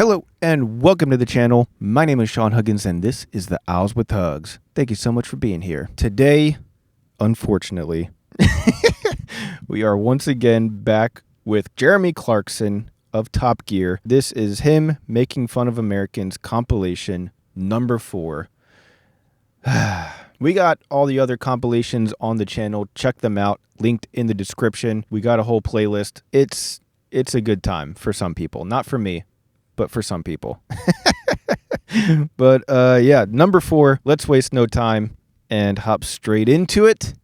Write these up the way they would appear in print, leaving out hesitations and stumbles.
Hello and welcome to the channel. My name is Sean Huggins and this is the Owls with Hugs. Thank you so much for being here. Today, unfortunately, we are once again back with Jeremy Clarkson of Top Gear. This is him making fun of Americans compilation number 4. We got all the other compilations on the channel. Check them out. Linked in the description. We got a whole playlist. It's a good time for some people. Not for me, but for some people. But yeah, number 4. Let's waste no time and hop straight into it.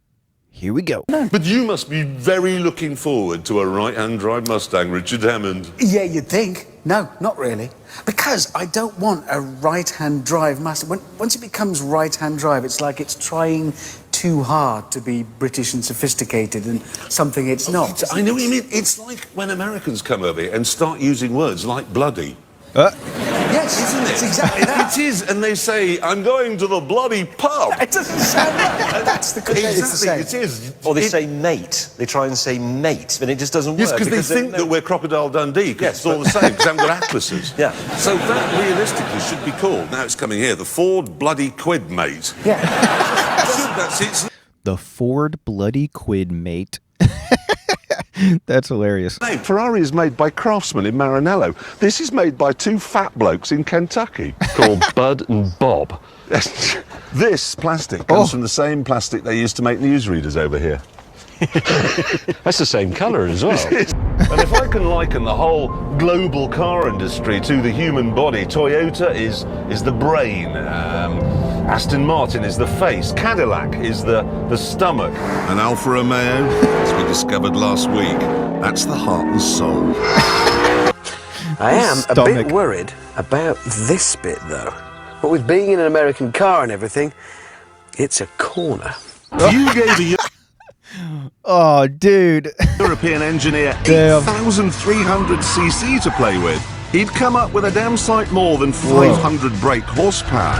Here we go. But you must be very looking forward to a right-hand drive Mustang, Richard Hammond. Yeah, you'd think. No, not really. Because I don't want a right-hand drive Mustang. Once it becomes right-hand drive, it's like it's trying too hard to be British and sophisticated and something it's not. I know what you mean. It's like when Americans come over here and start using words like bloody. Yes, isn't it? It's exactly that. It is, and they say, I'm going to the bloody pub. It doesn't sound right. That's the Exactly, it is. Or they say mate. They try and say mate, and it just doesn't work. Yes, because they think that we're Crocodile Dundee, because it's all the same, because they haven't got atlases. Yeah. So that realistically should be called, now it's coming here, the Ford Bloody Quid Mate. Yeah. That's it. The Ford Bloody Quid Mate. That's hilarious. Ferrari is made by craftsmen in Maranello. This is made by 2 fat blokes in Kentucky. Called Bud and Bob. This plastic comes from the same plastic they used to make newsreaders over here. That's the same colour as well. And if I can liken the whole global car industry to the human body, Toyota is the brain, Aston Martin is the face, Cadillac is the stomach, and Alfa Romeo, as we discovered last week, that's the heart and soul. I am a bit worried about this bit, though. But with being in an American car and everything, it's a corner. You gave a Oh, dude. European engineer Damn. 8,300cc to play with. He'd come up with a damn sight more than 500 brake horsepower.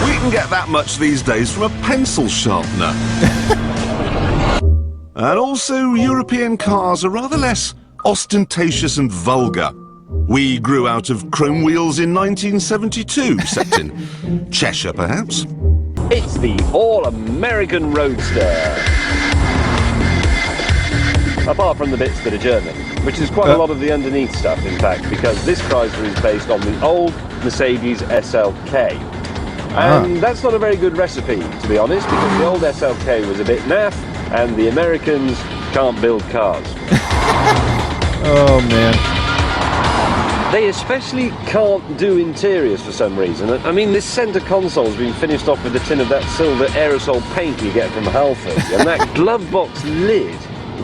We can get that much these days from a pencil sharpener. And also, European cars are rather less ostentatious and vulgar. We grew out of chrome wheels in 1972, except in Cheshire, perhaps. It's the all-American Roadster. Apart from the bits that are German, which is quite a lot of the underneath stuff, in fact, because this Chrysler is based on the old Mercedes SLK. And that's not a very good recipe, to be honest, because the old SLK was a bit naff, and the Americans can't build cars. Oh, man. They especially can't do interiors for some reason. I mean, this centre console's been finished off with a tin of that silver aerosol paint you get from Halford, and that glove box lid,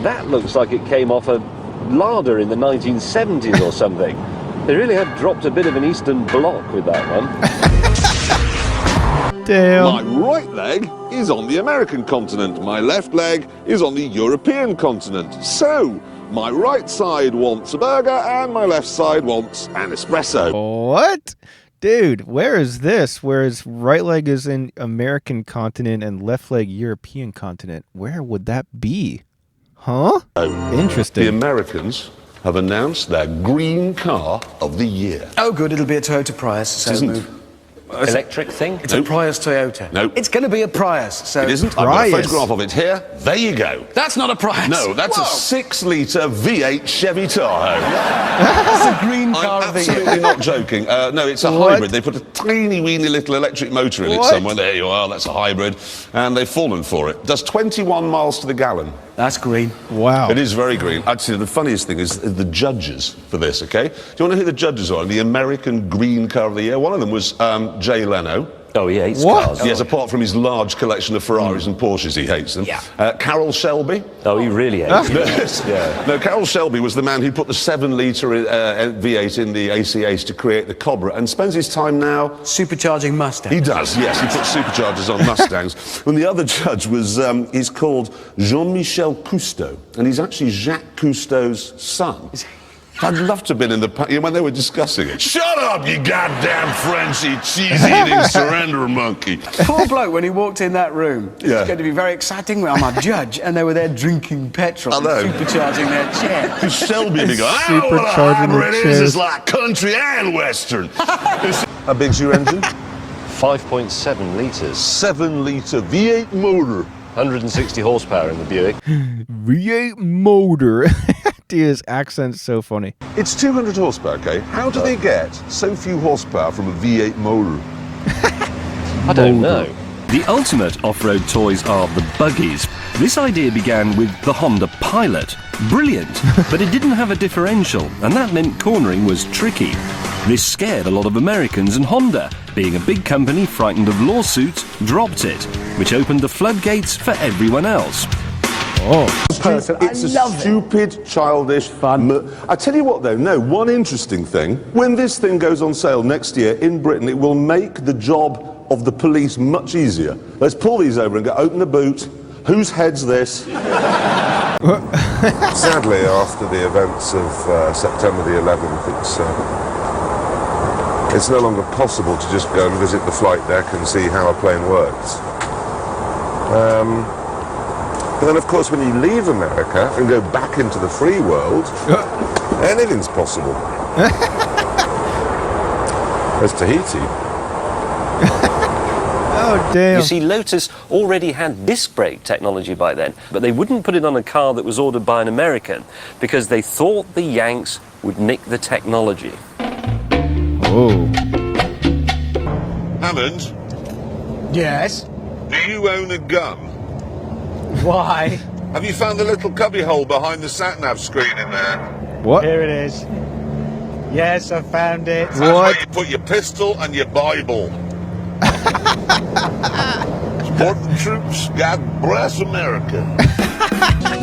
that looks like it came off a larder in the 1970s or something. They really have dropped a bit of an Eastern Bloc with that one. Damn. My right leg is on the American continent. My left leg is on the European continent. So, my right side wants a burger and my left side wants an espresso. What? Dude, where is this? Whereas right leg is in American continent and left leg European continent. Where would that be? Huh? Interesting. The Americans have announced their green car of the year. Oh, good. It'll be a Toyota Prius. So Isn't. Electric thing? It's a Prius Toyota. No. It's going to be a Prius. So It isn't. I've got a photograph of it here. There you go. That's not a Prius. No, that's a 6-litre V8 Chevy Tahoe. That's a green car I'm of the year. absolutely not joking. No, it's a hybrid. They put a tiny weeny little electric motor in it somewhere. There you are. That's a hybrid. And they've fallen for it. Does 21 miles to the gallon. That's green. Wow. It is very green. Actually, the funniest thing is the judges for this, okay? Do you want to know who the judges are? The American Green Car of the Year. One of them was Jay Leno. Oh, he hates cars. Yes, apart from his large collection of Ferraris and Porsches, he hates them. Yeah. Carroll Shelby. Oh, he really hates it. No, Carroll Shelby was the man who put the 7-litre V8 in the ACAs to create the Cobra and spends his time now... Supercharging Mustang. He does, yes. He puts superchargers on Mustangs. And the other judge was, he's called Jean-Michel Cousteau, and he's actually Jacques Cousteau's son. I'd love to have been in the when they were discussing it. Shut up, you goddamn Frenchy, cheese-eating surrender monkey. Poor bloke, when he walked in that room, it was going to be very exciting. I'm a judge, and they were there drinking petrol and supercharging their chair. To Selby, they go, Supercharging their it chairs. is like country and western. How big's your engine? 5.7 litres. 7-litre V8 motor. 160 horsepower in the Buick. V8 motor. Dude, his accent's so funny. It's 200 horsepower, okay? How do they get so few horsepower from a V8 motor? I don't know. The ultimate off-road toys are the Buggies. This idea began with the Honda Pilot. Brilliant, but it didn't have a differential, and that meant cornering was tricky. This scared a lot of Americans, and Honda, being a big company frightened of lawsuits, dropped it, which opened the floodgates for everyone else. It's a stupid, childish fun. I tell you what, though, one interesting thing. When this thing goes on sale next year in Britain, it will make the job of the police much easier. Let's pull these over and go, open the boot. Whose head's this? Sadly, after the events of September the 11th, it's no longer possible to just go and visit the flight deck and see how a plane works. But then, of course, when you leave America and go back into the free world, anything's possible. There's Tahiti. Oh, damn. You see, Lotus already had disc brake technology by then, but they wouldn't put it on a car that was ordered by an American because they thought the Yanks would nick the technology. Oh. Hammond, Yes? do you own a gun? Why? Have you found the little cubby hole behind the sat-nav screen in there? What? Here it is. Yes, I found it. That's where you put your pistol and your Bible. Support the troops. God bless America.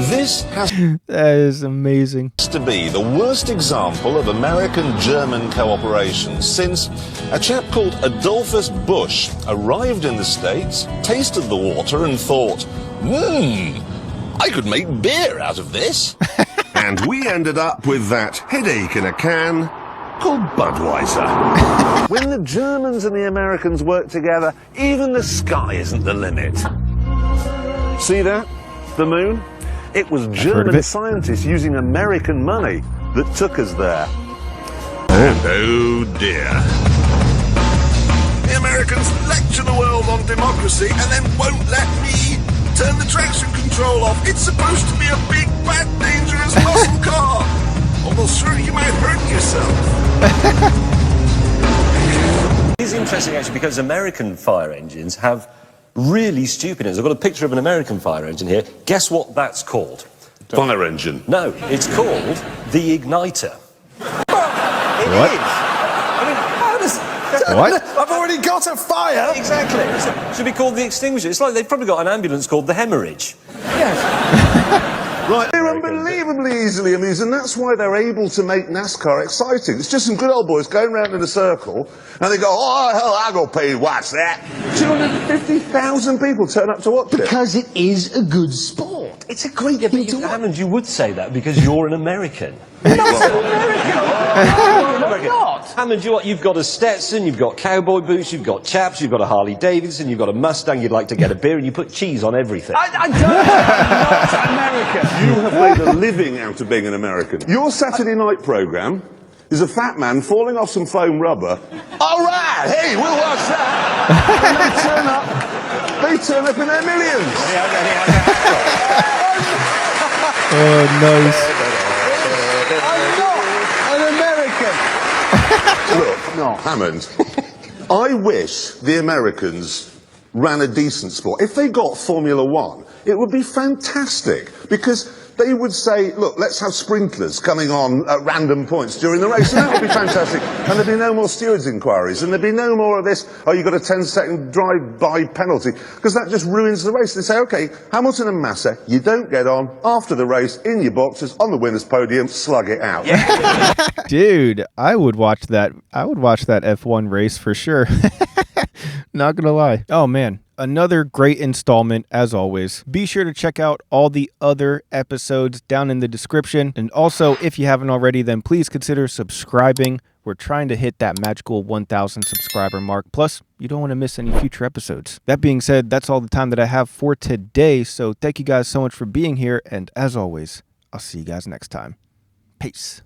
This has That is amazing. to be the worst example of American-German cooperation since a chap called Adolphus Busch arrived in the States, tasted the water and thought, I could make beer out of this. And we ended up with that headache in a can called Budweiser. When the Germans and the Americans work together, even the sky isn't the limit. See that? The moon? It was German scientists using American money that took us there. And oh dear. The Americans lecture the world on democracy and then won't let me turn the traction control off. It's supposed to be a big, bad, dangerous muscle car. Although, sir, you might hurt yourself. It's interesting, actually, because American fire engines have really stupid engines. I've got a picture of an American fire engine here. Guess what that's called? Fire engine. No, it's called the igniter. What? I mean, how does... What? I've already got a fire! Exactly. It should be called the extinguisher. It's like they've probably got an ambulance called the hemorrhage. Right, they're unbelievably easily amused, and that's why they're able to make NASCAR exciting. It's just some good old boys going round in a circle, and they go, oh, hell, I'll go pay to watch that. 250,000 people turn up to watch it. Because it is a good sport. It's a great thing to watch. Hammond, you would say that because you're an American. Hammond, you've got a Stetson, you've got cowboy boots, you've got chaps, you've got a Harley Davidson, you've got a Mustang, you'd like to get a beer, and you put cheese on everything. I don't. I'm not American. You have made a living out of being an American. Your Saturday night programme is a fat man falling off some foam rubber. All right, hey, we'll watch that. And they turn up in their millions. Oh, nice. I'm not an American. Look, Hammond, I wish the Americans ran a decent sport. If they got Formula One, it would be fantastic because they would say, look, let's have sprinklers coming on at random points during the race, and that would be fantastic. And there'd be no more stewards' inquiries, and there'd be no more of this, oh, you got a 10-second drive-by penalty, because that just ruins the race. They say, okay, Hamilton and Massa, you don't get on after the race in your boxes on the winner's podium, slug it out. Dude, I would watch that. I would watch that F1 race for sure. Not gonna lie. Oh man, Another great installment, as always. Be sure to check out all the other episodes down in the description. And also, if you haven't already, then please consider subscribing. We're trying to hit that magical 1,000 subscriber mark. Plus, you don't want to miss any future episodes. That being said, that's all the time that I have for today. So thank you guys so much for being here. And as always, I'll see you guys next time. Peace.